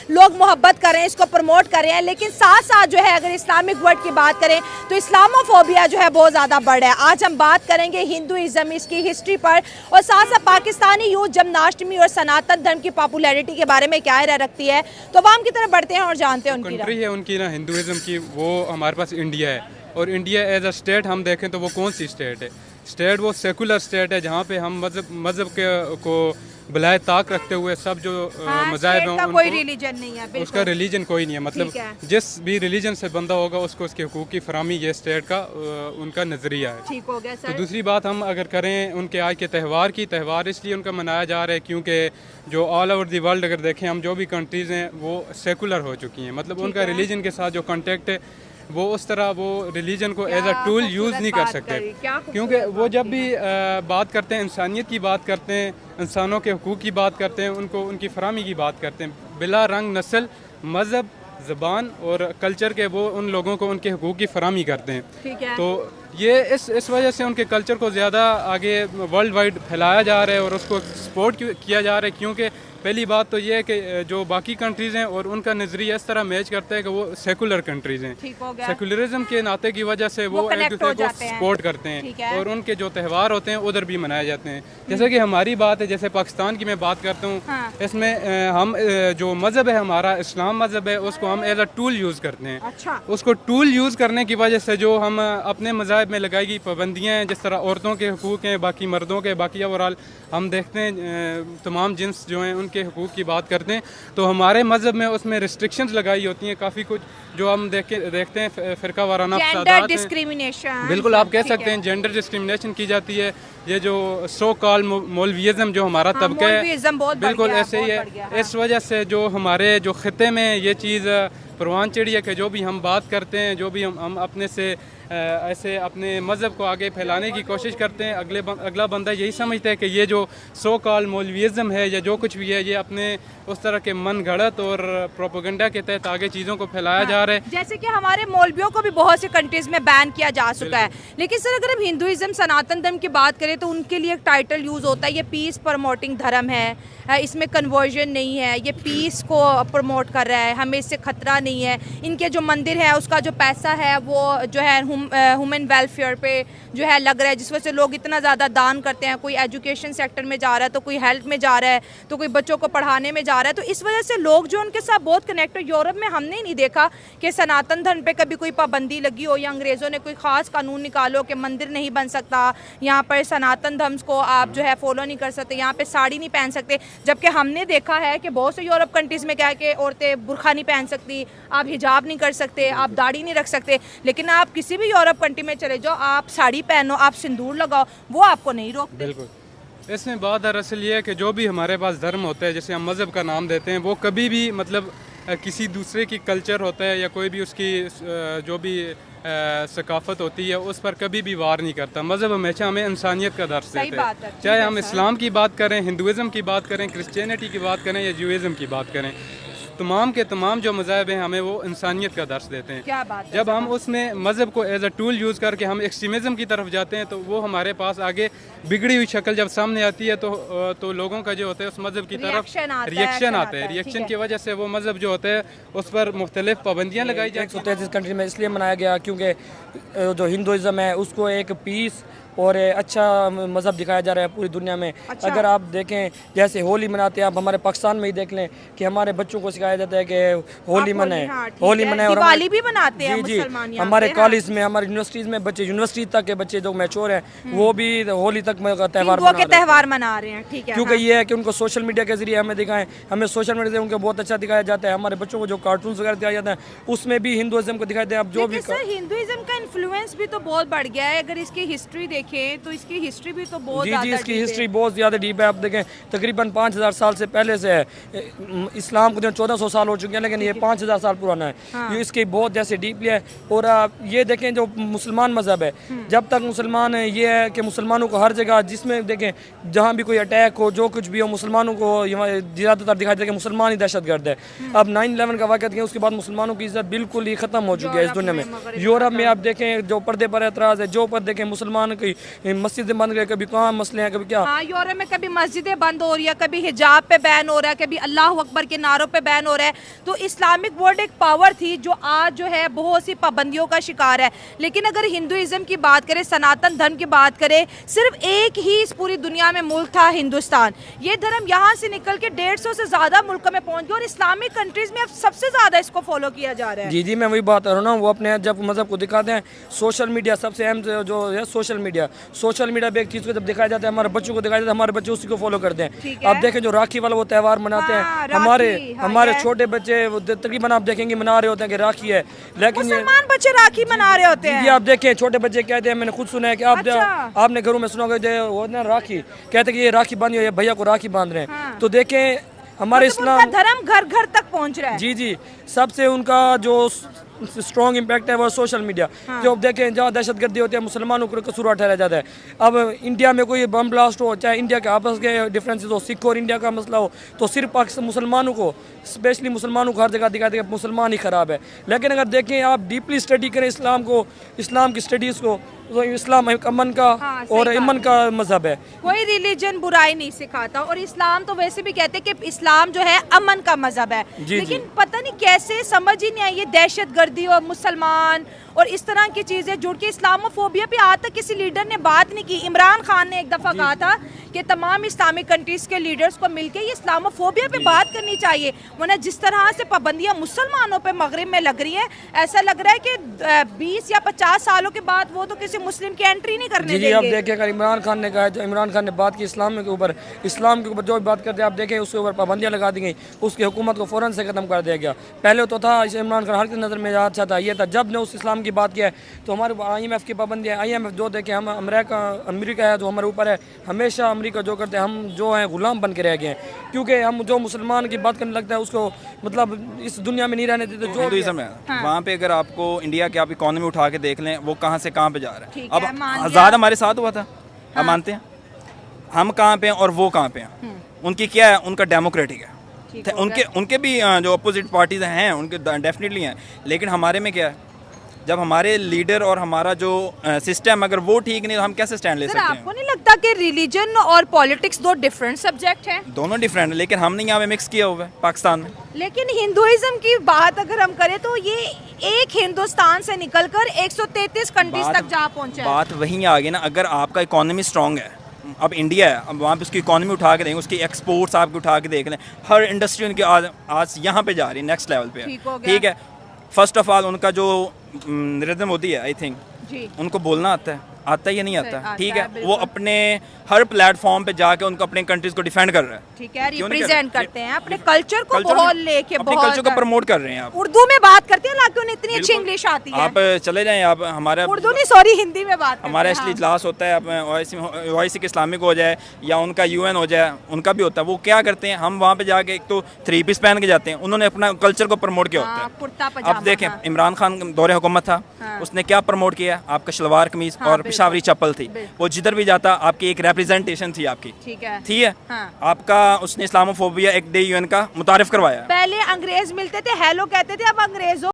लोग मोहब्बत कर रहे हैं, इसको प्रमोट कर रहे हैं, लेकिन साथ साथ जो है अगर इस्लामिक वर्ड की बात करें तो इस्लामोफोबिया जो है बहुत ज़्यादा बढ़ है। आज हम बात करेंगे हिंदुइज्म, इसकी हिस्ट्री पर, और साथ साथ पाकिस्तानी यूथ जन्माष्टमी और सनातन धर्म की पॉपुलैरिटी के बारे में क्या राय रखती है। तो आवाम की तरफ बढ़ते हैं और जानते हैं उनकी कंट्री है उनकी ना हिंदुइज्म की, वो हमारे पास इंडिया है, और इंडिया एज अ स्टेट हम देखें तो वो कौन सी स्टेट है? स्टेट वो सेकुलर स्टेट है जहाँ पे हम मज़हब के को बलाए ताक रखते हुए सब जो मज़ाहिब हैं कोई रिलीजन नहीं है, उसका रिलीजन कोई नहीं है, मतलब जिस भी रिलीजन से बंदा होगा उसको उसके हुकूक की फरामी ये स्टेट का उनका नज़रिया है। ठीक हो गया सर। तो दूसरी बात हम अगर करें उनके आज के त्यौहार की, त्यौहार इसलिए उनका मनाया जा रहा है क्योंकि जो ऑल ओवर दी वर्ल्ड अगर देखें हम जो भी कंट्रीज़ हैं वो सेकुलर हो चुकी हैं, मतलब उनका रिलीजन के साथ जो कॉन्टेक्ट है वो उस तरह वो रिलीजन को एज अ टूल यूज़ नहीं कर सकते, क्योंकि वो जब भी बात करते हैं इंसानियत की बात करते हैं, इंसानों के हुकूक की बात करते हैं, उनको उनकी फरामी की बात करते हैं, बिला रंग नस्ल मज़हब ज़बान और कल्चर के वो उन लोगों को उनके हुकूक की फरामी करते हैं। ठीक है। तो ये इस वजह से उनके कल्चर को ज़्यादा आगे वर्ल्ड वाइड फैलाया जा रहा है और उसको सपोर्ट किया जा रहा है, क्योंकि पहली बात तो ये है कि जो बाकी कंट्रीज़ हैं और उनका नज़रिया इस तरह मैच करता है कि वो सेकुलर कंट्रीज़ हैं, सेकुलरिज्म के नाते की वजह से वो एक दूसरे को सपोर्ट करते हैं और उनके जो त्यौहार होते हैं उधर भी मनाए जाते हैं। जैसे कि हमारी बात है, जैसे पाकिस्तान की मैं बात करता हूँ, इसमें हम जो मज़हब है हमारा इस्लाम मज़हब है उसको हम एज अ टूल यूज़ करते हैं। अच्छा। उसको टूल यूज़ करने की वजह से जो हम अपने मज़ाहिब में लगाई गई पाबंदियाँ हैं, जिस तरह औरतों के हुकूक हैं, बाकी मर्दों के, बाकी ओवरऑल हम देखते हैं तमाम जिन्स जो हैं उनके हुकूक की बात करते हैं, तो हमारे मज़हब में उसमें रिस्ट्रिक्शंस लगाई होती हैं काफ़ी कुछ, जो हम देखते हैं फ़िरका वाराना फसादात डिस्क्रिमिनेशन, बिल्कुल आप कह सकते हैं जेंडर डिस्क्रिमिनेशन की जाती है। ये जो सो कॉल मौलविज़म जो हमारा तबका है बिल्कुल ऐसे ही है। इस वजह से जो हमारे जो ख़िते में ये चीज़ परवान चढ़ी है कि जो भी हम बात करते हैं, जो भी हम अपने से ऐसे अपने मज़हब को आगे फैलाने की कोशिश करते हैं, अगला बंदा यही समझता है कि ये जो सो कॉल मौलविज़म है या जो कुछ भी है ये अपने उस तरह के मन गढ़त और प्रोपेगेंडा के तहत आगे चीज़ों को फैलाया जा रहा है। जैसे कि हमारे मौलवियों को भी बहुत से कंट्रीज़ में बैन किया जा चुका है, लेकिन सर अगर हम हिंदुइज्म सनातन धर्म की बात करें तो उनके लिए एक टाइटल यूज़ होता है, ये पीस प्रमोटिंग धर्म है, इसमें कन्वर्जन नहीं है, ये पीस को प्रमोट कर रहा है, हमें इससे खतरा नहीं है। इनके जो मंदिर है उसका जो पैसा है वो जो है ह्यूमन वेलफेयर पे जो है लग रहा है, जिस वजह से लोग इतना ज़्यादा दान करते हैं, कोई एजुकेशन सेक्टर में जा रहा है तो कोई हेल्थ में जा रहा है तो कोई बच्चों को पढ़ाने में जा रहा है, तो इस वजह से लोग जो उनके साथ बहुत कनेक्ट हो। यूरोप में हमने नहीं देखा कि सनातन धर्म पे कभी कोई पाबंदी लगी हो या अंग्रेज़ों ने कोई ख़ास कानून निकालो कि मंदिर नहीं बन सकता, यहाँ पर सनातन धर्म को आप जो है फॉलो नहीं कर सकते, यहाँ पर साड़ी नहीं पहन सकते, जबकि हमने देखा है कि बहुत से यूरोप कंट्रीज़ में क्या है कि औरतें बुर्खा नहीं पहन सकती, आप हिजाब नहीं कर सकते, आप दाढ़ी नहीं रख सकते, लेकिन आप किसी भी यूरोप कंट्री में चले जाओ, आप साड़ी पहनो, आप सिंदूर लगाओ, वो आपको नहीं रोकते। बिल्कुल। इसमें बात दरअसल ये है कि जो भी हमारे पास धर्म होता है, जैसे हम मज़हब का नाम देते हैं, वो कभी भी मतलब किसी दूसरे की कल्चर होता है या कोई भी उसकी जो भी सकाफत होती है उस पर कभी भी वार नहीं करता। मज़हब हमेशा हमें इंसानियत का दर्स देते हैं, चाहे हम इस्लाम की बात करें, हिंदुइज़म की बात करें, क्रिश्चियनिटी की बात करें या जूइज़म की बात करें, तमाम के तमाम जो मज़ाहब हैं हमें वो इंसानियत का दर्स देते हैं। क्या बात है। जब हम उसमें मज़हब को एज अ टूल यूज़ करके हम एक्सट्रीमिज़म की तरफ जाते हैं तो वो हमारे पास आगे बिगड़ी हुई शक्ल जब सामने आती है तो लोगों का जो होता है उस मज़हब की तरफ रिएक्शन आता है। रिएक्शन की वजह से वो मज़हब जो होता है उस पर मुख्तलिफ पाबंदियाँ लगाई जाती हैं। 133 कंट्री में इसलिए मनाया गया क्योंकि जो हिंदुइज़म है उसको एक पीस और अच्छा मज़हब दिखाया जा रहा है पूरी दुनिया में। अच्छा। अगर आप देखें जैसे होली मनाते हैं, आप हमारे पाकिस्तान में ही देख लें कि हमारे बच्चों को सिखाया जाता है कि होली मनाएं, होली मनाएं, और दिवाली भी मनाते हैं जी जी। हमारे कॉलेज में, हमारे यूनिवर्सिटीज़ में बच्चे, यूनिवर्सिटी तक के बच्चे जो मैच्योर हैं वो भी होली तक त्यौहार मना रहे हैं। ठीक है। क्योंकि ये है कि उनको सोशल मीडिया के जरिए हमें दिखाएं, हमें सोशल मीडिया से उनको बहुत अच्छा दिखाया जाता है। हमारे बच्चों को जो कार्टून वगैरह दिखाया जाता है उसमें भी हिंदुइज्म को दिखाते हैं। अब जो भी सर हिंदुइज्म का इन्फ्लुएंस भी तो बहुत बढ़ गया है, अगर इसकी हिस्ट्री देखें तो इसकी हिस्ट्री भी तो बहुत जी, इसकी हिस्ट्री बहुत ज़्यादा डीप है। आप देखें तकरीबन 5000 साल से पहले से है। इस्लाम को जो 1400 साल हो चुके हैं, लेकिन ये 5000 साल पुराना है। हाँ। ये इसकी बहुत जैसे डीपली है। और ये देखें जो मुसलमान मज़हब है, जब तक मुसलमान है ये है कि मुसलमानों को हर जगह जिसमें देखें जहाँ भी कोई अटैक हो, जो कुछ भी हो, मुसलमानों को ज़्यादातर दिखाई देता है कि मुसलमान ही दहशतगर्द है। अब 9/11 का वाक़या देखें, उसके बाद मुसलमानों की इज्जत बिल्कुल ही ख़त्म हो चुकी है इस दुनिया में। यूरोप में आप देखें जो पर्दे पर एतराज़ है, जो पर देखें मुसलमान की कभी मस्जिदें बंद रहे, कभी कहाँ मसले हैं, कभी क्या। हाँ, यूरोप में कभी मस्जिदें बंद हो रही है, कभी हिजाब पे बैन हो रहा है, कभी अल्लाह अकबर के नारों पे बैन हो रहा है। तो इस्लामिक वर्ल्ड एक पावर थी जो आज जो है बहुत सी पाबंदियों का शिकार है। लेकिन अगर हिंदुइज्म की बात करें, सनातन धर्म की बात करें, सिर्फ एक ही इस पूरी दुनिया में मुल्क था, हिंदुस्तान। ये धर्म यहाँ से निकल के 150 से ज्यादा मुल्कों में पहुंच गया और इस्लामिक कंट्रीज में अब सबसे ज्यादा इसको फॉलो किया जा रहा है। जी जी, मैं वही बात कर रहा हूँ ना, वो अपने जब मजहब को दिखाते हैं। सोशल मीडिया सबसे अहम जो है, सोशल मीडिया पे एक चीज़ को जब दिखाया जाता है, हमारे बच्चों को दिखाया जाता है, हमारे बच्चे उसी को फॉलो करते हैं। अब देखें जो राखी वाला वो त्यौहार मनाते हैं, हाँ, हमारे छोटे बच्चे तकरीबन आप देखेंगे मना रहे होते हैं कि राखी है, लेकिन मुसलमान बच्चे राखी मना रहे होते हैं। जी आप देखें छोटे बच्चे कहते हैं, मैंने खुद सुना है कि आपने घरों में सुना होगा वो ना राखी कहते हैं कि ये राखी बांधी है, भैया को राखी बांध रहे हैं। हाँ। तो देखें हमारे इस्लाम धर्म घर घर तक पहुंच रहा है। जी जी, सबसे उनका जो स्ट्रॉन्ग इम्पैक्ट है वो सोशल मीडिया। हाँ। जो देखें जहाँ दहशतगर्दी होती है मुसलमानों को कसूरवार ठहराया जाता है। अब इंडिया में कोई बम ब्लास्ट हो, चाहे इंडिया के आपस के डिफरेंसेस हो, सिख और इंडिया का मसला हो, तो सिर्फ पाकिस्तान मुसलमानों को, स्पेशली मुसलमानों को हर जगह दिखाते हैं कि मुसलमान ही ख़राब है। लेकिन अगर देखें आप डीपली स्टडी करें इस्लाम को, इस्लाम की स्टडीज़ को, तो इस्लाम अमन का और इमन का मजहब है। कोई रिलीजन बुराई नहीं सिखाता और इस्लाम तो वैसे भी कहते हैं कि इस्लाम जो है अमन का मजहब है। लेकिन पता नहीं कैसे समझ ही नहीं आई, ये दहशतगर्दी और मुसलमान और इस तरह की चीजें जुड़ के इस्लामोफोबिया पे आज तक किसी लीडर ने बात नहीं की। इमरान खान ने एक दफा कहा था कि तमाम इस्लामिक कंट्रीज के लीडर्स को मिलकर ये इस्लामोफोबिया पे बात करनी चाहिए, वरना जिस तरह से पाबंदियां मुसलमानों पे मगरिब में लग रही है, ऐसा लग रहा है कि 20 या 50 सालों के बाद वो तो किसी मुस्लिम की एंट्री नहीं करने देंगे। जी आप देखें अगर इमरान खान ने कहा, जो इमरान खान ने बात की इस्लाम के ऊपर जो भी बात करते हैं, आप देखें उसके ऊपर पाबंदियां लगा दी गई, उसकी हुकूमत को फ़ौरन से ख़त्म कर दिया गया। पहले तो था इमरान खान हर की नज़र में अच्छा था, ये था जब ने उस इस्लाम की बात किया है तो हमारे IMF की पाबंदी है। IMF जो देखें, हम अमेरिका है जो हमारे ऊपर है, हमेशा अमेरिका जो करते हैं हम जो हैं गुलाम बन के रह गए हैं, क्योंकि हम जो मुसलमान की बात करने लगता है उसको मतलब इस दुनिया में नहीं रहने देते। जो हिंदुइज्म है वहाँ पे अगर आपको इंडिया की आप इकोनॉमी उठा के देख लें, वो कहाँ से कहाँ पे जा रहा है। अब आज़ाद हमारे साथ हुआ था, हम मानते हैं, हम कहाँ पे हैं और वो कहाँ पे हैं। उनकी क्या है, उनका डेमोक्रेटिक है, उनके भी जो अपोजिट पार्टीज हैं उनके डेफिनेटली हैं, लेकिन हमारे में क्या है, जब हमारे लीडर और हमारा जो सिस्टम अगर वो ठीक नहीं तो हम कैसे स्टैंड ले सकते हैं। आपको नहीं लगता कि रिलीजन और पॉलिटिक्स दो डिफरेंट सब्जेक्ट हैं? दोनों डिफरेंट है, लेकिन हमने यहाँ पे मिक्स किया हुआ है पाकिस्तान में। लेकिन हिंदुइज्म की बात अगर हम करें तो ये एक हिंदुस्तान से निकलकर 133 कंट्रीज तक जा पहुंचा है। बात वहीं आ गई ना, अगर आपका इकोनॉमी स्ट्रांग है, अब इंडिया है, अब वहाँ पे उसकी इकोनॉमी उठा के देंगे, उसकी एक्सपोर्ट्स आपको उठा के देख लें, हर इंडस्ट्री उनकी आज यहाँ पे जा रही है, नेक्स्ट लेवल पे है। ठीक है, फर्स्ट ऑफ ऑल उनका जो नरेंद्र मोदी है, आई थिंक उनको बोलना आता ही नहीं आता, ठीक है, वो अपने हर प्लेटफॉर्म पे जाके उनको अपने कंट्रीज को डिफेंड कर रहा है, ठीक है, रिप्रेजेंट करते हैं अपने कल्चर को बहुत लेके, अपने कल्चर को प्रमोट कर रहे हैं। आप उर्दू में बात करते हैं, हालांकि उन्हें इतनी अच्छी इंग्लिश आती है। आप चले जाएं, आप हमारा उर्दू नहीं सॉरी हिंदी में बात हमारा इसलिए इजलास होता है, OIC के इस्लामिक हो जाए या उनका UN हो जाए, उनका भी होता है, वो क्या करते हैं, हम वहाँ पे जाके एक तो 3 पीस पहन के जाते हैं, उन्होंने अपना कल्चर को प्रमोट किया होता है। अब देखें इमरान खान दौरे हुकूमत था, उसने क्या प्रमोट किया, आपका शलवार कमीज और पेशावरी चप्पल थी, वो जिधर भी जाता आपकी एक रिप्रेजेंटेशन थी आपकी, ठीक है, आपका उसने इस्लामोफोबिया एक डे UN का मुतारिफ करवाया। पहले अंग्रेज मिलते थे, हेलो कहते थे, अब अंग्रेजों